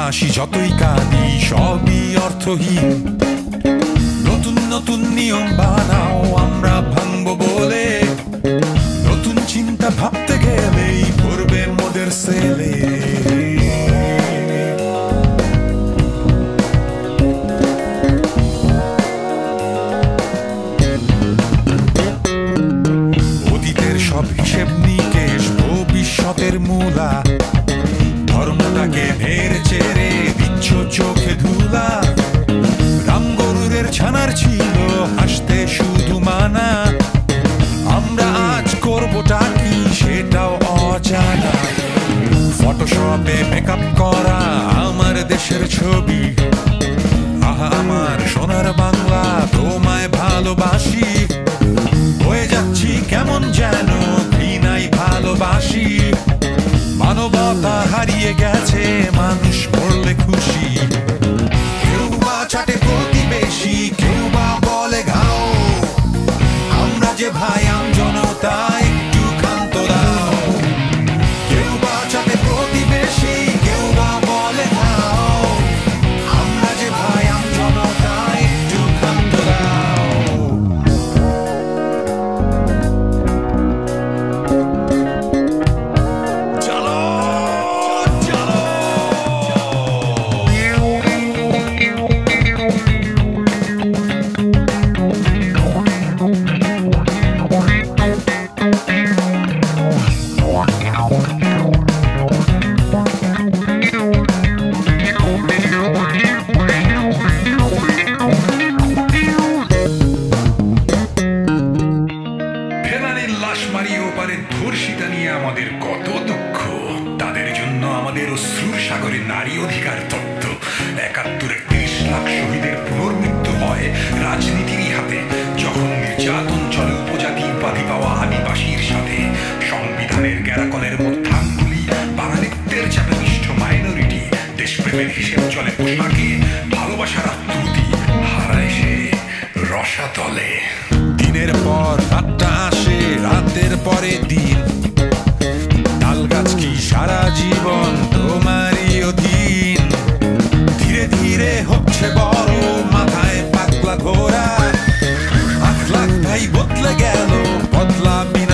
হাসি যতই কাঁদি সবই অর্থহীন। নতুন নতুন নিয়ম বানাও আমরা ভাঙবো বলে, নতুন চিন্তা ভাবতে গেলেই পড়বে মোদের সেলে। অতীতের সব হিসেব নিকেশ ভবিষ্যতের মূলা, ধর্মটাকে নেড়ে চেড়ে দিচ্ছ চোখে ধুলা। রামগরুরের ছানার ছিল হাসতে শুধু মানা, আমরা আজ করবোটা কি সেটাও অজানা। ফটোশপে মেকআপ করা আমার দেশের ছবি, আহা আমার সোনার বাংলা তোমায় ভালোবাসি। হয়ে যাচ্ছি কেমন যেন ঘৃণায় ভালোবাসি, মানবতা হারিয়ে গেছে মানুষ পড়লে খুশি। কেউ বা চাটে প্রতিবেশী, কেউ বা বলে ঘাও, আমরা যে ভাই আমজনতা একটু ক্ষান্ত দাও। কেউ বা চাটে প্রতিবেশী, কেউ বা বলে ঘাও, আমরা যে ভাই আমজনতা একটু ক্ষান্ত দাও। ধর্ষিতা নিয়ে আমাদের কত দুঃখ, তাদের জন্য আমাদের অশ্রুর সাগরে নারী অধিকার তত্ত্ব। ৭১-এর ৩০ লাখ শহীদের পুনর্মৃত্যু হয় রাজনীতির হাতে, যখন নির্যাতন চলে উপজাতি উপাধি পাওয়া আদিবাসীর সাথে। সংবিধানের গ্যারাকলের মধ্যাঙ্গুলি বাঙালিত্বের চাপে নিষ্ঠ মাইনরিটি, দেশপ্রেমের হিসেব চলে পোশাকে, ভালোবাসার আত্মুতি হারায় সে রসাতলে। দিনের পর রাতটা আসে, রাতের পরে দিন, তাল গাছ কি সারা জীবন তোমারই অধীন। ধীরে ধীরে হচ্ছে বড় মাথায় পাগলা ঘোরা, আখলাখ তাই বদলে গেল বদলাবি